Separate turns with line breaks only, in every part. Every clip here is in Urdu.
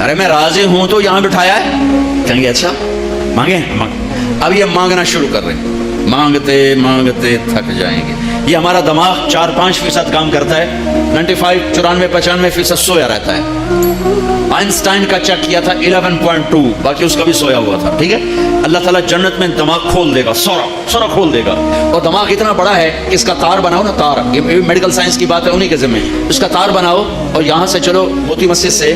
ارے میں راضی ہوں تو یہاں بٹھایا ہے. کہیں گے اچھا مانگیں. اب یہ مانگنا شروع کر رہے ہیں, مانگتے مانگتے تھک جائیں گے. یہ ہمارا دماغ 4-5% کام کرتا ہے, 95-95% سویا رہتا ہے. آئنسٹائن کا چیک کیا تھا 11.2, باقی اس کا بھی سویا ہوا تھا. ٹھیک ہے, اللہ تعالیٰ جنت میں دماغ کھول دے گا, سورا کھول دے گا. اور دماغ اتنا بڑا ہے کہ اس کا تار بناؤ نا, تار, یہ میڈیکل سائنس کی بات ہے, انہی کے ذمہ. اس کا تار بناؤ اور یہاں سے چلو موتی مسجد سے,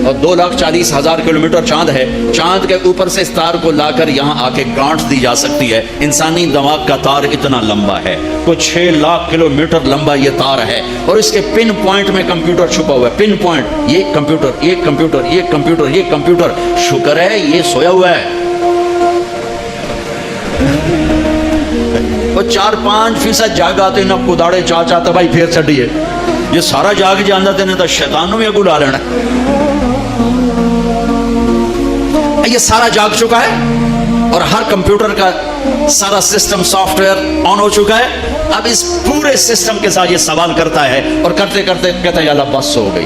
اور 2,40,000 کلومیٹر چاند ہے, چاند کے اوپر سے اس تار کو لا کر یہاں آ کے گانٹھ دی جا سکتی ہے. انسانی دماغ کا تار اتنا لمبا ہے, کوئی 6 لاکھ کلومیٹر لمبا یہ تار ہے, اور اس کے پن پوائنٹ میں کمپیوٹر چھپا ہوا ہے. پن پوائنٹ, یہ کمپیوٹر, یہ کمپیوٹر, یہ کمپیوٹر, یہ کمپیوٹر. شکر ہے یہ سویا ہوا ہے. وہ 4-5% جاگ آتے ہیں, نہ کداڑے چاہتا بھائی پھر چڑھیے. یہ سارا جاگ جانا تھے تو شیطانوں میں گلا لینا. یہ سارا جاگ چکا ہے اور ہر کمپیوٹر کا سارا سسٹم سافٹ ویئر آن ہو چکا ہے. اب اس پورے سسٹم کے ساتھ یہ سوال کرتا ہے, اور کرتے کرتے کہتا ہے یا اللہ بس ہو گئی.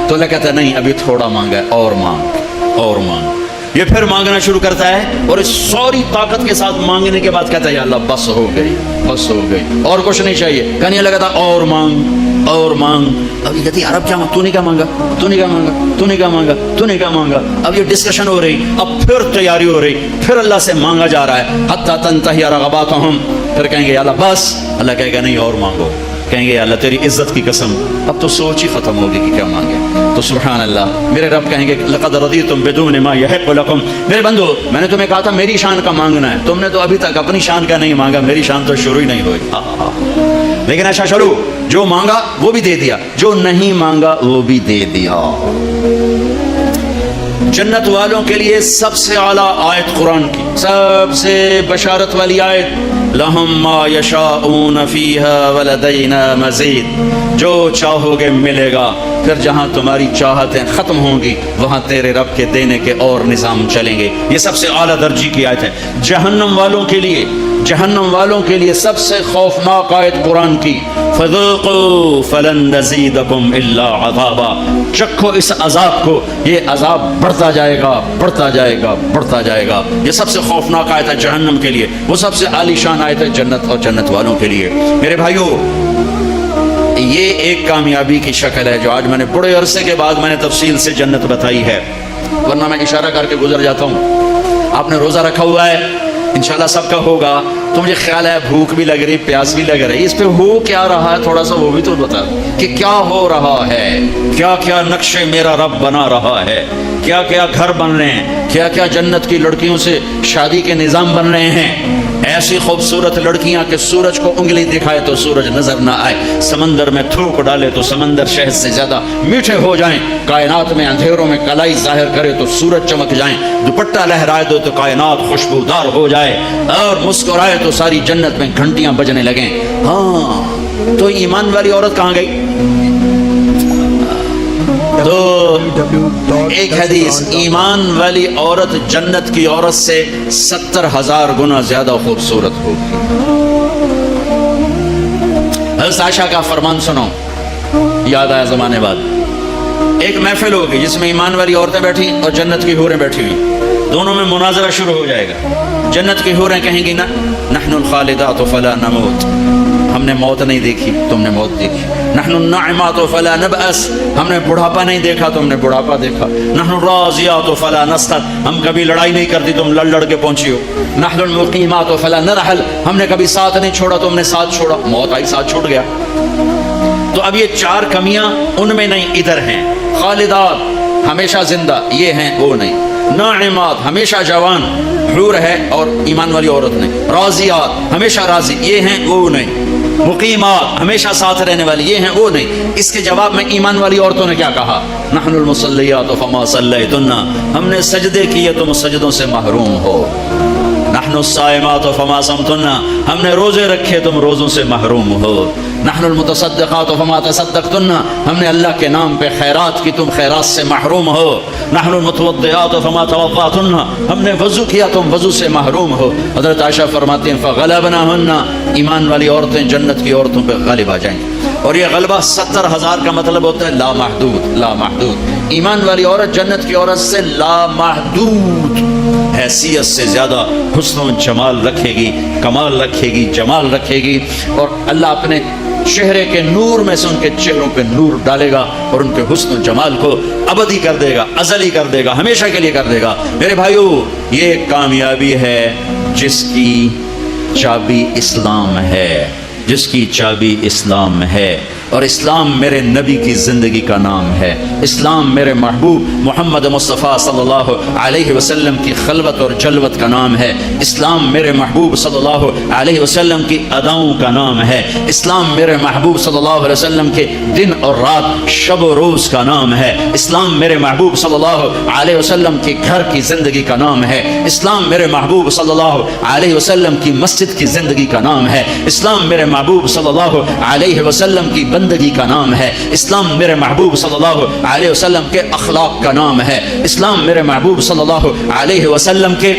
تو اللہ کہتا ہے نہیں ابھی تھوڑا مانگا ہے, اور مانگ اور مانگ. یہ پھر مانگنا شروع کرتا ہے, اور اس ساری طاقت کے ساتھ مانگنے کے بعد کہتا ہے یا اللہ بس ہو گئی, بس ہو گئی, اور کچھ نہیں چاہیے. کہنے لگا اور مانگ اور مانگ. اب یہ کہتی ہے عرب کیا مانگ, تو نے کیا مانگا, تو نے کیا مانگا, تو نے کیا مانگا, تو نے کیا مانگا. اب یہ ڈسکشن ہو رہی, اب پھر تیاری ہو رہی, پھر اللہ سے مانگا جا رہا ہے. حتی تنتہی رغباتہم. پھر کہیں گے یا اللہ بس. اللہ کہے گا نہیں اور مانگو. کہیں گے یا اللہ تیری عزت کی قسم اب تو سوچ ہی ختم ہوگی کہ کیا مانگے. تو سبحان اللہ, میرے رب کہیں گے لقد رضیتم بدون ما یحق لکم. میرے بندو میں نے تمہیں کہا تھا میری شان کا مانگنا ہے, تم نے تو ابھی تک اپنی شان کا نہیں مانگا, میری شان تو شروع ہی نہیں ہوئی. لیکن ایسا شروع, جو مانگا وہ بھی دے دیا, جو نہیں مانگا وہ بھی دے دیا. جنت والوں کے لیے سب سے اعلیٰ آیت قرآن کی, سب سے بشارت والی آیت, لہم ما یشاءون فیہا ولدینا مزید. جو چاہو گے ملے گا, پھر جہاں تمہاری چاہتیں ختم ہوں گی وہاں تیرے رب کے دینے کے اور نظام چلیں گے. یہ سب سے اعلیٰ درجے کی آیت ہے. جہنم والوں کے لیے, جہنم والوں کے لیے سب سے خوفناک آیت قرآن کی, فذوقوا فلن نزیدکم الا عذابا. چکھو اس عذاب کو, یہ عذاب بڑھتا جائے گا, بڑھتا جائے گا, بڑھتا جائے گا. یہ سب سے خوفناک آیت ہے جہنم کے لیے. وہ سب سے عالی شان آیت ہے جنت اور جنت والوں کے لیے. میرے بھائیو, یہ ایک کامیابی کی شکل ہے جو آج میں نے بڑے عرصے کے بعد میں نے تفصیل سے جنت بتائی ہے, ورنہ میں اشارہ کر کے گزر جاتا ہوں. آپ نے روزہ رکھا ہوا ہے, انشاءاللہ سب کا ہوگا, تو مجھے خیال ہے بھوک بھی لگ رہی, پیاس بھی لگ رہی. اس پہ ہو کیا رہا ہے تھوڑا سا وہ بھی تو بتا کہ کیا ہو رہا ہے, کیا کیا نقشے میرا رب بنا رہا ہے, کیا کیا گھر بن رہے ہیں, کیا کیا جنت کی لڑکیوں سے شادی کے نظام بن رہے ہیں. ایسی خوبصورت لڑکیاں کہ سورج کو انگلی دکھائے تو سورج نظر نہ آئے, سمندر میں تھوک ڈالے تو سمندر شہد سے زیادہ میٹھے ہو جائیں, کائنات میں اندھیروں میں کلائی ظاہر کرے تو سورج چمک جائیں, دوپٹہ لہرائے دو تو کائنات خوشبودار ہو جائے, اور مسکرائے تو ساری جنت میں گھنٹیاں بجنے لگیں. ہاں تو ایمان والی عورت کہاں گئی؟ تو ایک حدیث, ایمان والی عورت جنت کی عورت سے 70,000 گنا زیادہ خوبصورت ہوگی. حضرت عائشہ کا فرمان سنو, یاد آیا زمانے بعد. ایک محفل ہوگی جس میں ایمان والی عورتیں بیٹھی اور جنت کی حوریں بیٹھی ہوئی, دونوں میں مناظرہ شروع ہو جائے گا. جنت کی حوریں کہیں گی نا نحن الخالدات فلا نموت, ہم نے موت نہیں دیکھی تم نے موت دیکھی. نحن الناعمات فلا نبأس, ہم نے بڑھاپا نہیں دیکھا تم نے بڑھاپا دیکھا. نحن الراضیات فلا نسخط, ہم کبھی لڑائی نہیں کرتی تم لڑ لڑ کے پہنچی ہو. نحن المقیمات فلا نرحل, ہم نے کبھی ساتھ نہیں چھوڑا تم نے ساتھ چھوڑا, موت آئی ساتھ چھوٹ گیا. تو اب یہ 4 کمیاں ان میں نہیں ادھر ہیں. خالدات ہمیشہ زندہ, یہ ہیں وہ نہیں. ناعمات ہمیشہ جوان, حور ہے اور ایمان والی عورت نہیں. راضیات ہمیشہ راضی, یہ ہیں وہ نہیں. مقیمات ہمیشہ ساتھ رہنے والی, یہ ہیں وہ نہیں. اس کے جواب میں ایمان والی عورتوں نے کیا کہا؟ نحن المصلیات فما صلیتن, ہم نے سجدے کیے تم سجدوں سے محروم ہو. نحن الصائمات فما صمتن, ہم نے روزے رکھے تم روزوں سے محروم ہو. نحن المتصدقات فما تصدقتن, ہم نے اللہ کے نام پہ خیرات کی تم خیرات سے محروم ہو. نحن المتوضئات فما توضأتن, ہم نے وضو کیا تم وضو سے محروم ہو. حضرت عائشہ فرماتی ہیں فغلبناہن, ایمان والی عورتیں جنت کی عورتوں پہ غالب آ جائیں. اور یہ غلبہ 70,000 کا مطلب ہوتا ہے لا محدود, لا محدود. ایمان والی عورت جنت کی عورت سے لامحدود حیثیت سے زیادہ حسن و جمال رکھے گی، کمال رکھے گی، جمال رکھے گی، اور اللہ اپنے چہرے کے نور میں سے ان کے چہروں پہ نور ڈالے گا اور ان کے حسن و جمال کو ابدی کر دے گا، ازلی کر دے گا، ہمیشہ کے لیے کر دے گا۔ میرے بھائیو، یہ کامیابی ہے جس کی چابی اسلام ہے، جس کی چابی اسلام ہے، اور اسلام میرے نبی کی زندگی کا نام ہے، اسلام میرے محبوب محمد مصطفیٰ صلی اللہ علیہ وسلم کی خلوت اور جلوت کا نام ہے، اسلام میرے محبوب صلی اللہ علیہ وسلم کی اداؤں کا نام ہے، اسلام میرے محبوب صلی اللہ علیہ وسلم کے دن اور رات، شب و روز کا نام ہے، اسلام میرے محبوب صلی اللہ علیہ وسلم کے گھر کی زندگی کا نام ہے، اسلام میرے محبوب صلی اللہ علیہ وسلم کی مسجد کی زندگی کا نام ہے، اسلام میرے محبوب صلی اللہ علیہ وسلم کی بندگی کا نام ہے، اسلام میرے محبوب صلی اللہ علیہ وسلم کے اخلاق کا نام ہے، اسلام میرے محبوب صلی اللہ علیہ وسلم کے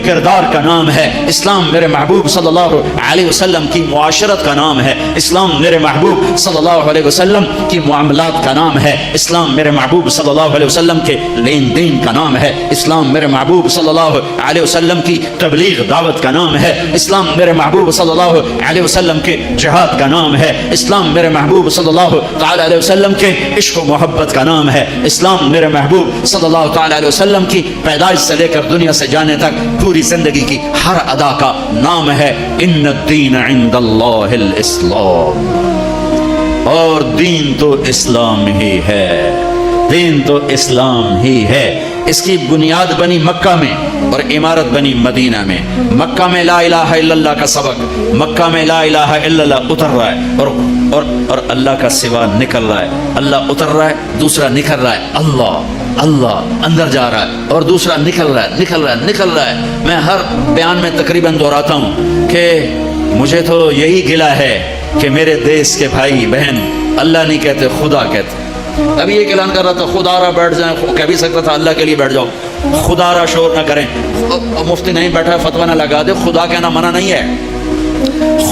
کردار کا نام ہے، اسلام میرے محبوب صلی اللہ علیہ وسلم کی معاشرت کا نام ہے، اسلام میرے محبوب صلی اللہ علیہ وسلم کی معاملات کا نام ہے، اسلام میرے محبوب صلی اللہ علیہ وسلم کے لین دین کا نام ہے، اسلام میرے محبوب صلی اللہ علیہ وسلم کی تبلیغ دعوت کا نام ہے، اسلام میرے محبوب صلی اللہ علیہ وسلم کے جہاد کا نام ہے، اسلام میرے محبوب صلی اللہ تعالی علیہ وسلم کے عشق و محبت کا نام ہے، اسلام میرے محبوب صلی اللہ تعالی علیہ وسلم کی پیدائش سے لے کر دنیا سے جانے تک پوری زندگی کی ہر ادا کا نام ہے۔ ان الدین عند اللہ الاسلام، اور دین تو اسلام ہی ہے، دین تو اسلام ہی ہے۔ اس کی بنیاد بنی مکہ میں اور عمارت بنی مدینہ میں۔ مکہ میں لا الہ الا اللہ کا سبق، مکہ میں لا الہ الا اللہ اتر رہا ہے اور اللہ کا سوا نکل رہا ہے، اللہ اتر رہا ہے، دوسرا نکل رہا ہے، اللہ اندر جا رہا ہے اور دوسرا نکل رہا ہے۔ میں ہر بیان میں تقریباً دہراتا ہوں کہ مجھے تو یہی گلہ ہے کہ میرے دیس کے بھائی بہن اللہ نہیں کہتے، خدا کہتے۔ ابھی ایک اعلان کر رہا تھا خدا را بیٹھ جائیں، کہہ بھی سکتا تھا اللہ کے لیے بیٹھ جاؤ، خدا را شور نہ کریں۔ مفتی نہیں بیٹھا فتویٰ نہ لگا دے، خدا کہنا منع نہیں ہے،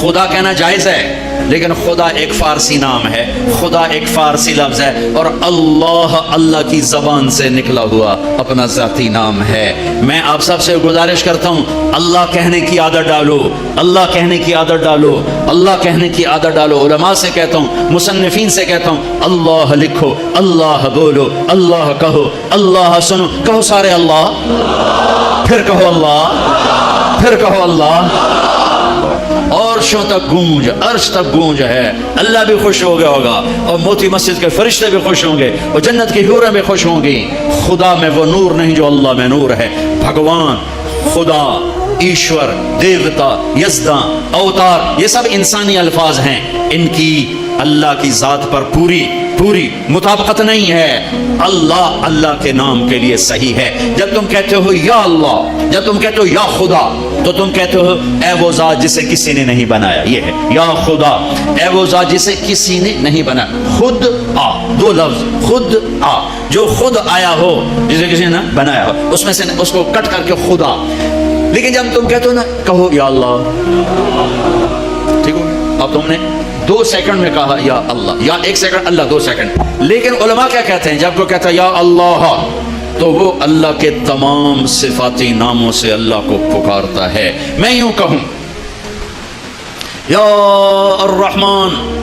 خدا کہنا جائز ہے، لیکن خدا ایک فارسی نام ہے، خدا ایک فارسی لفظ ہے، اور اللہ کی زبان سے نکلا ہوا اپنا ذاتی نام ہے۔ میں آپ سب سے گزارش کرتا ہوں، اللہ کہنے کی عادت ڈالو، اللہ کہنے کی عادت ڈالو، اللہ کہنے کی عادت ڈالو۔ علماء سے کہتا ہوں، مصنفین سے کہتا ہوں، اللہ لکھو، اللہ بولو، اللہ کہو، اللہ سنو، کہو سارے اللہ، پھر کہو اللہ، پھر کہو اللہ، عرشوں تک گونج، عرش تک گونج ہے۔ اللہ بھی خوش ہو گیا ہوگا، اور موتی مسجد کے فرشتے بھی خوش ہوں گے، اور جنت کی حوریں بھی خوش ہوں گی۔ خدا میں وہ نور نہیں جو اللہ میں نور ہے۔ بھگوان، خدا، ایشور، دیوتا، یزداں، اوتار، یہ سب انسانی الفاظ ہیں، ان کی اللہ کی ذات پر پوری مطابقت نہیں ہے۔ اللہ کے نام کے لیے صحیح ہے۔ جب تم کہتے ہو یا اللہ، جب تم کہتے ہو یا خدا، تو تم کہتے ہو اے وہ ذات جسے کسی نے نہیں بنایا، یہ ہے یا خدا، اے وہ ذات جسے کسی نے نہیں بنایا۔ خود آ، دو لفظ، خود آ، جو خود آیا ہو، جسے کسی نے بنایا ہو، اس میں سے اس کو کٹ کر کے خدا۔ لیکن جب تم کہتے ہو نا کہو یا اللہ، ٹھیک ہو، اب تم نے 2 سیکنڈ میں کہا یا اللہ، یا 1 سیکنڈ اللہ، 2 سیکنڈ۔ لیکن علماء کیا کہتے ہیں، جب کوئی کہتا ہے یا اللہ، تو وہ اللہ کے تمام صفاتی ناموں سے اللہ کو پکارتا ہے۔ میں یوں کہوں یا الرحمن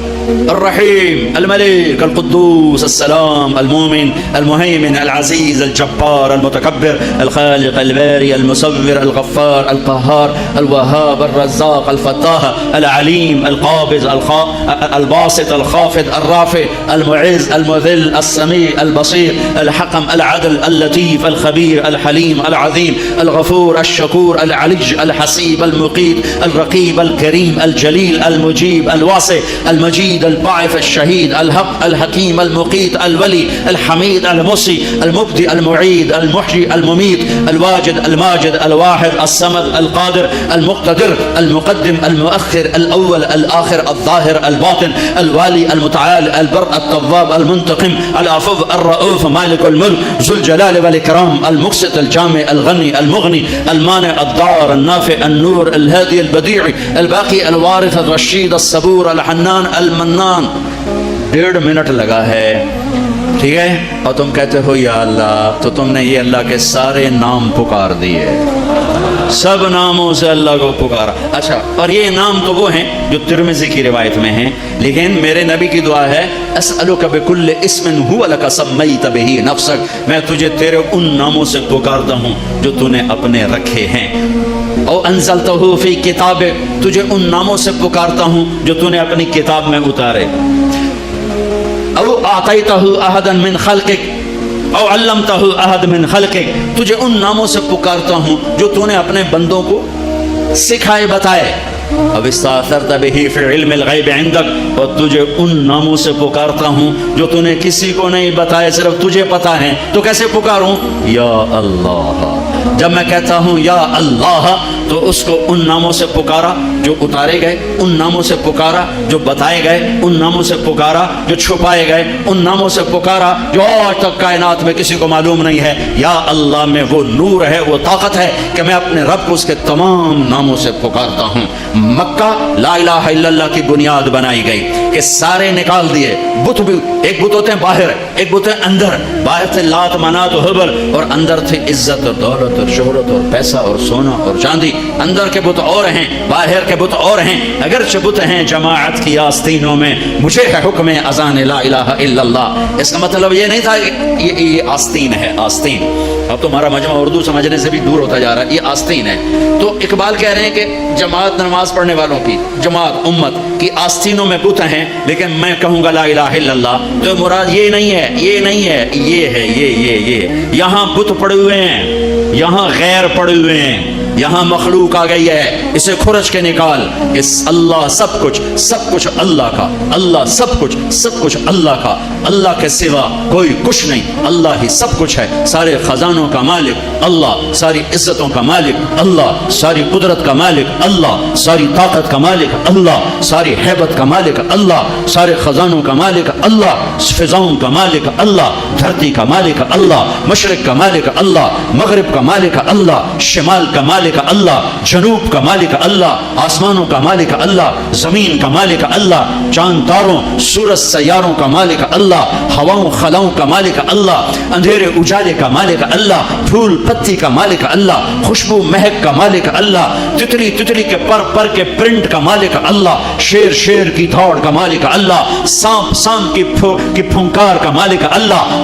الرحیم الملک القدوس السلام المومن المهيمن العزيز الجبار المتكبر الخالق الباري المصور الغفار القهار الوهاب الرزاق الفتاح العليم القابض الباسط الخافض الرافع المعز المذل السميع البصير الحكم العدل اللطيف الخبير الحليم العظيم الغفور الشكور العلي الحسيب المقيت الرقيب الكريم الجليل المجيب الواسع المجيد الباعث الشهيد الحق الحكيم المقيت الولي الحميد المحصي المبدئ المعيد المحيي المميت الواجد الماجد الواحد الصمد القادر المقتدر المقدم المؤخر الأول الآخر الظاهر الباطن الوالي المتعال البر التواب المنتقم العفو الرؤوف مالك الملك ذو الجلال والإكرام المقسط الجامع الغني المغني المانع الضار النافع النور الهادي البديع الباقي الوارث الرشيد الصبور الحنان المنان۔ 1.5 منٹ لگا ہے ٹھیک ہے، اور تم کہتے ہو یا اللہ، تو تم نے یہ اللہ کے سارے نام پکار دیے، سب ناموں سے اللہ کو پکارا۔ اچھا، اور یہ نام تو وہ ہیں جو ترمذی کی روایت میں ہیں، لیکن میرے نبی کی دعا ہے اسألک بکل اسم هو لک سمیت بہ نفسک، میں تجھے تیرے ان ناموں سے پکارتا ہوں جو تو نے اپنے رکھے ہیں، او انزلتہ فی کتابک، تجھے ان ناموں سے پکارتا ہوں جو تو نے اپنی کتاب میں اتارے، او اعطیتہ احدا من خلقک او علمتہ احد من خلقک، تجھے ان ناموں سے پکارتا ہوں جو تو نے اپنے بندوں کو سکھائے بتائے، اب استاثرت بہ فی علم الغیب عندک، اور تجھے ان ناموں سے پکارتا ہوں جو تو نے کسی کو نہیں بتائے، صرف تجھے پتا ہے، تو کیسے پکاروں؟ یا اللہ، جب میں کہتا ہوں یا اللہ تو اس کو ان ناموں سے پکارا جو اتارے گئے، ان ناموں سے پکارا جو بتائے گئے، ان ناموں سے پکارا جو چھپائے گئے، ان ناموں سے پکارا جو آج تک کائنات میں کسی کو معلوم نہیں ہے۔ یا اللہ میں وہ نور ہے، وہ طاقت ہے کہ میں اپنے رب کو اس کے تمام ناموں سے پکارتا ہوں۔ مکہ لا الہ الا اللہ کی بنیاد بنائی گئی کہ سارے نکال دیے بت، بھی ایک بت ہوتے ہیں باہر، ایک بت ہے اندر، باہر تھے لات منات و حبل، اور اندر تھے عزت اور دولت اور شہرت اور پیسہ اور سونا اور چاندی، اندر کے بت اور ہیں، باہر کے بت اور ہیں، اگرچہ بت ہیں جماعت کی آستینوں میں، مجھے ہے حکم اذان لا الہ الا اللہ۔ اس کا مطلب یہ نہیں تھا کہ یہ آستین ہے، آستین، اب تمہارا مجمع اردو سمجھنے سے بھی دور ہوتا جا رہا ہے، یہ آستین ہے۔ تو اقبال کہہ رہے ہیں کہ جماعت نماز پڑھنے والوں کی، جماعت امت کی آستینوں میں بت ہیں، لیکن میں کہوں گا لا الہ الا اللہ، تو مراد یہ نہیں ہے، یہ نہیں ہے، یہ ہے، یہ یہاں بت پڑے ہوئے ہیں، یہاں غیر پڑے ہوئے ہیں، یہاں مخلوق آ گئی ہے، اسے کھرچ کے نکال کہ اللہ سب کچھ اللہ کا، اللہ سب کچھ اللہ کا، اللہ کے سوا کوئی کچھ نہیں، اللہ ہی سب کچھ ہے، سارے خزانوں کا مالک اللہ، ساری عزتوں کا مالک اللہ، ساری قدرت کا مالک اللہ، ساری طاقت کا مالک اللہ، ساری ہیبت کا مالک اللہ، سارے خزانوں کا مالک اللہ، فضاؤں کا مالک اللہ، دھرتی کا مالک اللہ، مشرق کا مالک اللہ، مغرب کا مالک اللہ، شمال کا مالک اللہ، جنوب کا مالک اللہ، آسمانوں کا مالک اللہ، زمین کا مالک اللہ، چاند تاروں سورج سیاروں کا مالک اللہ، ہواؤں خلاؤں کا مالک اللہ، اندھیرے اجالے کا مالک اللہ، پھول پتی کا مالک اللہ، خوشبو مہک کا مالک اللہ، تتلی کے پر کے پرنٹ کا مالک اللہ، شیر کی دھوڑ کا مالک اللہ، سانپ کی پھنکار کا مالک اللہ،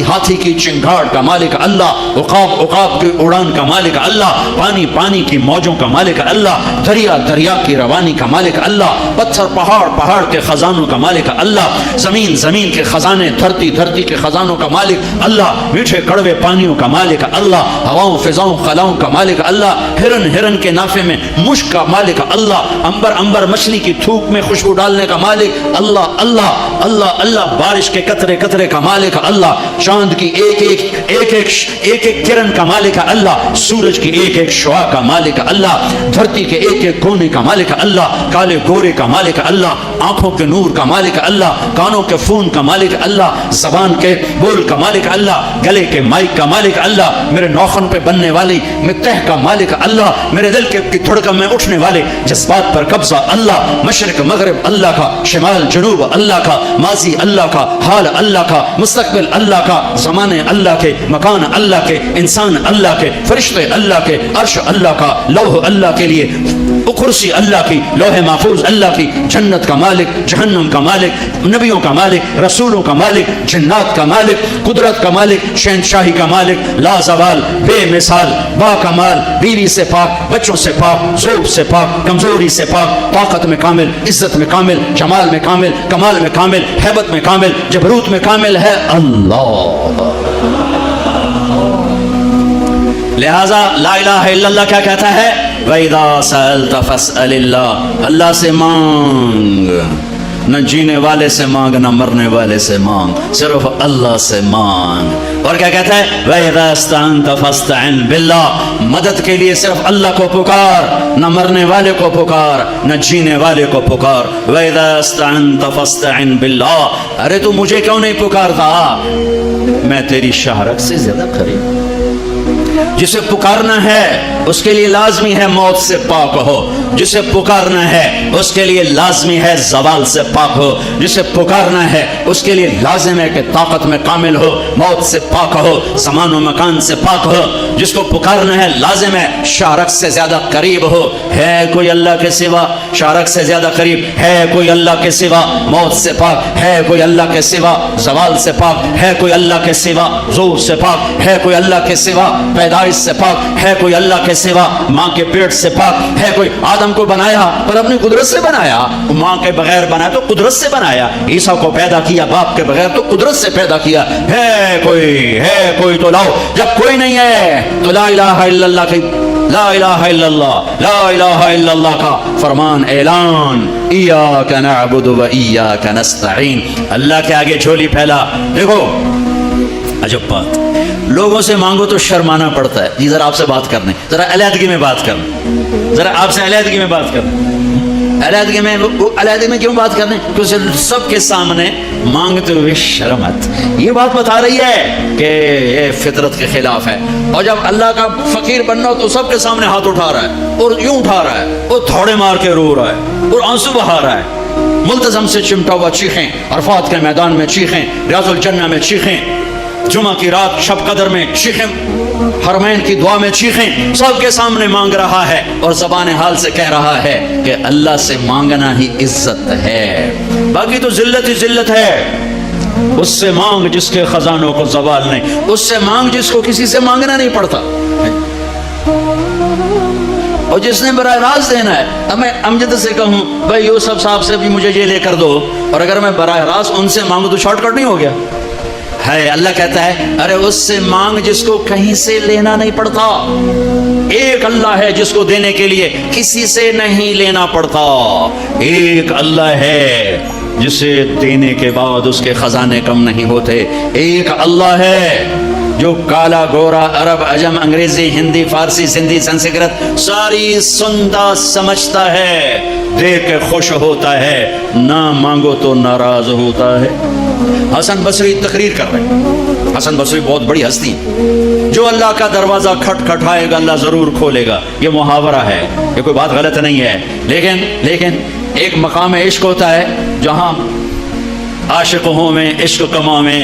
ہاتھی کی چنگاڑ کا مالک اللہ، عقاب کی اڑان کا مالک اللہ، پانی کی موجوں کا مالک اللہ، دریا کی روانی کا مالک اللہ، پتھر پہاڑ کے خزانوں کا مالک اللہ، زمین کے خزانے، دھرتی کے خزانوں کا مالک اللہ، میٹھے کڑوے پانیوں کا مالک اللہ، ہواؤں فضاؤں خلاؤں کا مالک اللہ، ہرن کے نافے میں مشک کا مالک اللہ، عنبر مچھلی کی تھوک میں خوشبو ڈالنے کا مالک اللہ، بارش کے قطرے کا مالک اللہ، چاند کی ایک کرن کا مالک اللہ، سورج کی ایک شعاع کا مالک اللہ، دھرتی کے ایک کونے کا مالک اللہ، کالے گورے کا مالک اللہ، آنکھوں کے نور کا مالک اللہ، کانوں کے فون کا مالک اللہ، زبان کے بول کا مالک اللہ، گلے کے مائک کا مالک اللہ، میرے ناخن پہ بننے والی تہ کا مالک اللہ، میرے دل کی دھڑکن میں اٹھنے والے جذبات پر قبضہ اللہ، مشرق مغرب اللہ کا، شمال جنوب اللہ کا، ماضی اللہ کا، حال اللہ کا، مستقبل اللہ کا، زمانے اللہ کے، مکان اللہ کے، انسان اللہ کے، فرشتے اللہ کے، عرش اللہ کا، لوح اللہ کے لیے، کرسی اللہ کی، لوح محفوظ اللہ کی، جنت کا مالک، جہنم کا مالک، نبیوں کا مالک، رسولوں کا مالک، جنات کا مالک، قدرت کا مالک، شہنشاہی کا مالک، لا زوال، بے مثال، با کمال، بیوی سے پاک، بچوں سے پاک، ذوق سے پاک، کمزوری سے پاک، طاقت میں کامل، عزت میں کامل، جمال میں کامل، کمال میں کامل، ہیبت میں کامل، جبروت میں کامل ہے اللہ۔ لہذا لا الہ الا اللہ کیا کہتا ہے؟ وَإِذَا سَأَلْتَ فَاسْأَلِ اللَّهِ، اللہ سے مانگ، نہ جینے والے سے مانگ، نہ مرنے والے سے مانگ، صرف اللہ سے مانگ۔ اور کیا کہتا ہے؟ وَإِذَا اسْتَعَنْتَ فَاسْتَعِنْ بِاللَّهِ، مدد کے لیے صرف اللہ کو پکار، نہ مرنے والے کو پکار، نہ جینے والے کو پکار۔ وَإِذَا اسْتَعَنْتَ فَاسْتَعِنْ بِاللَّهِ، ارے تو مجھے کیوں نہیں پکارتا؟ میں تیری شہرت سے زیادہ قریب، جسے پکارنا ہے اس کے لیے لازمی ہے موت سے پاک ہو. جسے پکارنا ہے اس کے لیے لازمی ہے زوال سے پاک ہو. جسے پکارنا ہے اس کے لیے لازم ہے کہ طاقت میں کامل ہو, موت سے پاک ہو, زمان و مکان سے پاک ہو. جس کو پکارنا ہے لازم ہے شارک سے زیادہ قریب ہو. ہے کوئی اللہ کے سوا شارک سے زیادہ قریب؟ ہے کوئی اللہ کے سوا موت سے پاک؟ ہے کوئی اللہ کے سوا زوال سے پاک؟ ہے کوئی اللہ کے سوا زور سے پاک؟ ہے کوئی اللہ کے سوا پیدائش سے پاک؟ ہے کوئی اللہ کے سوا ماں کے پیٹ سے پاک؟ ہے کوئی آدم کو بنایا پر اپنی قدرت سے بنایا, ماں کے بغیر بنایا تو قدرت سے بنایا. عیسیٰ کو پیدا کیا باپ کے بغیر تو قدرت سے پیدا کیا. ہے کوئی تو لاؤ. جب کوئی نہیں ہے تو لا الہ الا اللہ کی لا الہ الا اللہ لا الہ الا اللہ کا فرمان اعلان, ایاک نعبد و ایاک نستعین. اللہ کے آگے جھولی پھیلا. دیکھو عجب بات, لوگوں سے مانگو تو شرمانا پڑتا ہے. جی ذرا آپ سے بات کرنے, ذرا علیحدگی میں بات کرنا, ذرا آپ سے علیحدگی میں بات کرنا. علیحدگی میں کیوں بات کرنے؟ کیونکہ سب کے سامنے مانگتے ہوئے شرم آتی. یہ بات بتا رہی ہے کہ یہ فطرت کے خلاف ہے. اور جب اللہ کا فقیر بننا تو سب کے سامنے ہاتھ اٹھا رہا ہے اور یوں اٹھا رہا ہے اور تھوڑے مار کے رو رہا ہے اور آنسو بہا رہا ہے. ملتزم سے چمٹا ہوا چیخیں, عرفات کے میدان میں چیخیں, ریاض الجنہ میں چیخیں, جمعہ کی رات شب قدر میں چیخیں, حرمین کی دعا میں چیخیں, سب کے سامنے مانگ رہا ہے اور زبان حال سے کہہ رہا ہے کہ اللہ سے مانگنا ہی عزت ہے, باقی تو ذلت ہی ذلت ہے. اس سے مانگ جس کے خزانوں کو زوال نہیں, اس سے مانگ جس کو کسی سے مانگنا نہیں پڑتا, اور جس نے براہ راست دینا ہے. اب میں امجد سے کہوں بھائی یوسف صاحب سے بھی مجھے یہ لے کر دو, اور اگر میں براہ راست ان سے مانگوں تو شارٹ کٹ نہیں ہو گیا ہے؟ اللہ کہتا ہے ارے اس سے مانگ جس کو کہیں سے لینا نہیں پڑتا. ایک اللہ ہے جس کو دینے کے لیے کسی سے نہیں لینا پڑتا. ایک اللہ ہے جسے دینے کے بعد اس کے خزانے کم نہیں ہوتے. ایک اللہ ہے جو کالا گورا عرب عجم انگریزی ہندی فارسی سندھی سنسکرت ساری سنتا سمجھتا ہے, دے کے خوش ہوتا ہے, نہ مانگو تو ناراض ہوتا ہے. حسن بصری تقریر کر رہے ہیں. حسن بصری بہت بڑی ہستی, جو اللہ کا دروازہ کھٹکھٹائے گا اللہ ضرور کھولے گا. یہ محاورہ ہے, یہ کوئی بات غلط نہیں ہے. لیکن ایک مقام عشق ہوتا ہے جہاں عاشق ہوں میں عشق کما میں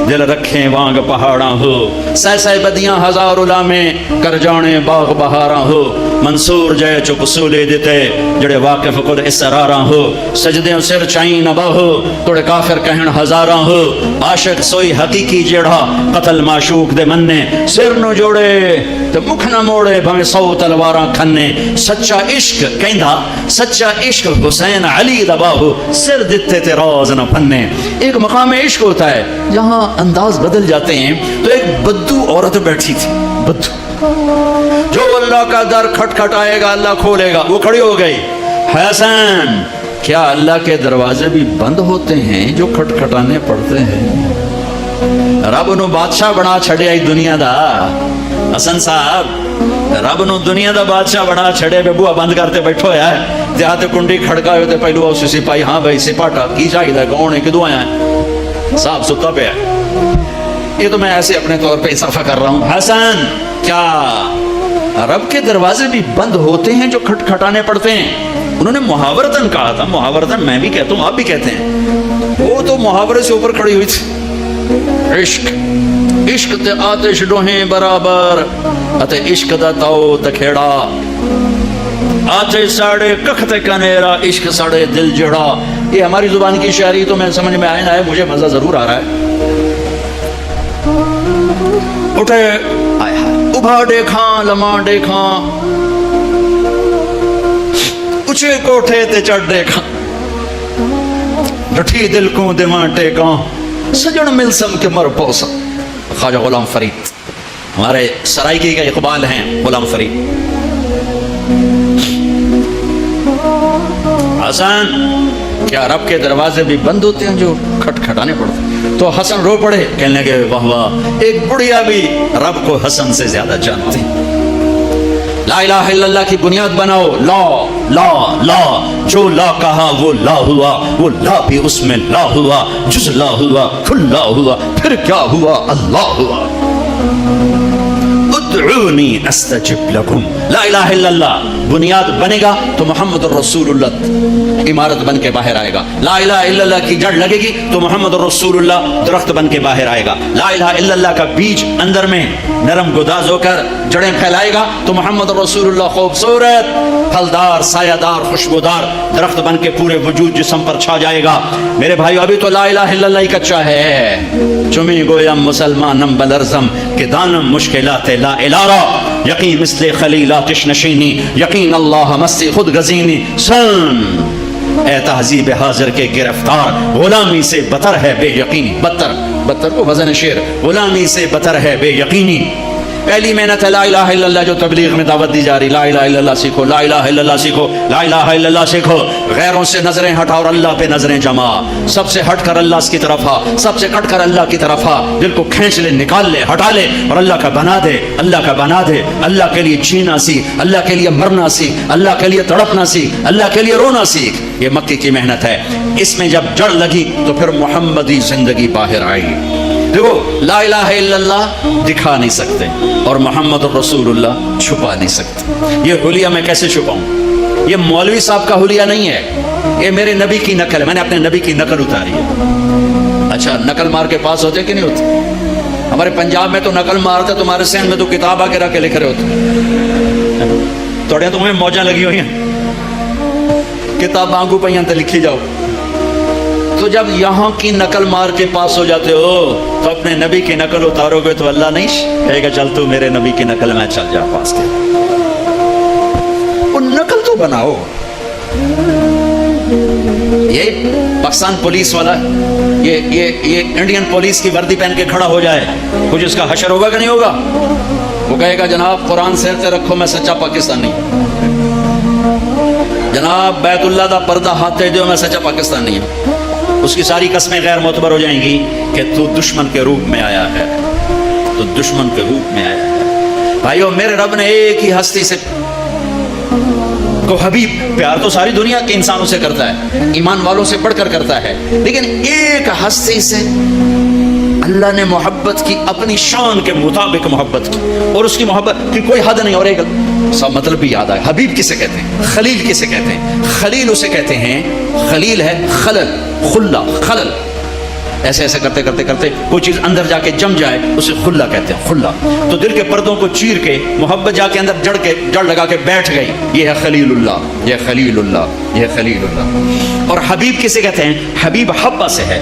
دل رکھیں وانگ پہاڑاں ہو, سہ بدیاں ہزار علامے کر جانے باغ بہاراں ہو, منصور جے چپ سولے دیتے جڑے واقف خود اسراراں ہو, سجدے سر چائیں نہ باہو توڑے کافر کہن ہزاراں ہو, عاشق سوئی حقیقی جیڑا قتل معشوق دے مننے, سر نو جوڑے تو مکھ نہ موڑے بھویں 100 تلواراں کھنے. سچا عشق کہندا, سچا عشق حسین علی دا باہو سر دتے تے راز نہ پھنے. ایک مقام عشق ہوتا ہے جہاں انداز بدل جاتے ہیں. تو ایک بدو عورت بیٹھی تھی, بدو, جو اللہ کا در کھٹکھٹائے گا اللہ کھولے گا. وہ کھڑی ہو گئی, حسن کیا اللہ کے دروازے بھی بند ہوتے ہیں جو کھٹکھٹانے پڑتے ہیں؟ رب نو بادشاہ بنا چھڑیا ہی دنیا دا. حسن صاحب رب نو دنیا دا بادشاہ بنا چھڑے بے بوا بند کرتے بیٹھو ہے. دیہات کنڈی کھڑکا ہوتے پہلو اس سپاہی, ہاں بھائی سپاٹا کی چاہیے کون ہے کدو آیا ہے, صاحب ستا پہ ہے. یہ تو میں ایسے اپنے طور پہ اضافہ کر رہا ہوں. حسن کیا رب کے دروازے بھی بند ہوتے ہیں جو کھٹکھٹانے پڑتے ہیں؟ انہوں نے محاورتن کہا تھا, محاورتن میں بھی کہتا ہوں آپ بھی کہتے ہیں. وہ تو محاورے سے اوپر کھڑی ہوئی تھی. عشق عشق تے آتش ڈوہیں برابر اتے عشق دا تاؤ تکھیڑا, آتش ساڑے ککھ تے کنیرا عشق ساڑے دل جڑا. یہ ہماری زبان کی شاعری تو میں سمجھ میں آئے نہ ہے, مجھے مزہ ضرور آ رہا ہے. اٹھے ابھا دیکھاں لمحہ دیکھاں, اچھے کوٹھے تے چڑھ دیکھاں, ڈٹھی دل کو دیواں ٹیکاں, سجن ملسم کے مر پوسا. خواجہ غلام فرید ہمارے سرائیکی کا اقبال ہیں. غلام فرید, حسن کیا رب کے دروازے بھی بند ہوتے ہیں جو کھٹکھٹانے پڑتے ہیں؟ تو حسن رو پڑے, کہنے لگے واہ واہ, ایک بڑھیا بھی رب کو حسن سے زیادہ جانتی. لا الہ الا اللہ کی بنیاد بناؤ. لا لا لا, جو لا کہا وہ لا ہوا, وہ لا بھی اس میں لا ہوا, جز لا ہوا کل لا ہوا, پھر کیا ہوا اللہ ہوا. ادعونی ادعونی استجب لکم. لا الہ الا اللہ بنیاد بنے گا تو محمد الرسول اللہ عمارت بن کے باہر آئے گا. لا الہ الا اللہ کی جڑ لگے گی تو محمد الرسول اللہ درخت بن کے باہر آئے گا. لا الہ الا اللہ کا بیج اندر میں نرم گداز ہو کر جڑیں پھیلائے گا تو محمد الرسول اللہ خوبصورت پھلدار سایہ دار خوشبودار درخت بن کے پورے وجود جسم پر چھا جائے گا. میرے بھائیو ابھی تو لا الہ الا اللہ ہی کچا ہے. چمی گویم مسلمانم بلرزم کہ دانم مشکلات لا الہ یقین مثل خلیلات نشینی یقین اللہ مستی خود گزینی. سن اے تہذیب حاضر کے گرفتار غلامی سے بتر ہے بے یقینی. بتر کو وزن شعر غلامی سے بتر ہے بے یقینی. پہلی محنت ہے لا الہ الا اللہ جو تبلیغ میں دعوت دی جا رہی. لا الہ الا اللہ سیکھو, لا الہ الا اللہ سیکھو, لا الہ الا اللہ سیکھو. غیروں سے نظریں ہٹا اور اللہ پہ نظریں جما. سب سے ہٹ کر اللہ کی طرف آ, سب سے کٹ کر اللہ کی طرف آ. دل کو کھینچ لے, نکال لے, ہٹا لے اور اللہ کا بنا دے. اللہ کا بنا دے. اللہ کے لیے جینا سیکھ, اللہ کے لیے مرنا سیکھ, اللہ کے لیے تڑپنا سیکھ, اللہ کے لیے رونا سیکھ. یہ مکی کی محنت ہے. اس میں جب جڑ لگی تو پھر محمدی زندگی باہر آئی. دیکھو لا الہ الا اللہ دکھا نہیں سکتے اور محمد الرسول اللہ چھپا نہیں سکتے. یہ حلیہ میں کیسے چھپاؤں؟ یہ مولوی صاحب کا حلیہ نہیں ہے, یہ میرے نبی کی نقل ہے. میں نے اپنے نبی کی نقل اتاری ہے. اچھا نقل مار کے پاس ہوتے کہ نہیں ہوتے؟ ہمارے پنجاب میں تو نقل مارتے, تمہارے سین میں تو کتاب آ کے رکھ کے لکھ رہے ہوتے. تھوڑے تمہیں موجاں لگی ہوئی ہیں, کتاب آنگو پہ تے لکھی جاؤ. تو جب یہاں کی نقل مار کے پاس ہو جاتے ہو تو اپنے نبی کی نقل اتارو گے تو اللہ نہیں کہے گا چل تو میرے نبی کی نقل میں چل جا پاس کے. وہ نقل تو بناؤ. یہ پاکستان پولیس والا یہ انڈین پولیس کی وردی پہن کے کھڑا ہو جائے, کچھ اس کا حشر ہوگا کہ نہیں ہوگا؟ وہ کہے گا جناب قرآن سیر سے رکھو, میں سچا پاکستانی. جناب بیت اللہ دا پردہ ہاتھ دے دو, میں سچا پاکستانی ہوں. اس کی ساری قسمیں غیر معتبر ہو جائیں گی کہ تو دشمن کے روپ میں آیا ہے, تو دشمن کے روپ میں آیا ہے. بھائیو میرے رب نے ایک ہی ہستی سے کو حبیب, پیار تو ساری دنیا کے انسانوں سے کرتا ہے, ایمان والوں سے بڑھ کر کرتا ہے, لیکن ایک ہستی سے اللہ نے محبت کی, اپنی شان کے مطابق محبت کی, اور اس کی محبت کی کوئی حد نہیں. اور ایک سب مطلب بھی یاد آئے, حبیب کسے کہتے ہیں, خلیل کسے کہتے ہیں. خلیل اسے کہتے ہیں, خلیل ہے خلل, خلا, خلل. ایسے ایسے کرتے کرتے کرتے کوئی چیز اندر جا کے جم جائے اسے خلا کہتے ہیں, خلا. تو دل کے پردوں کو چیر کے محبت جا کے اندر جڑ لگا کے بیٹھ گئی, یہ ہے خلیل اللہ, یہ خلیل اللہ, یہ خلیل اللہ. اور حبیب کسے کہتے ہیں؟ حبیب حبہ سے ہے.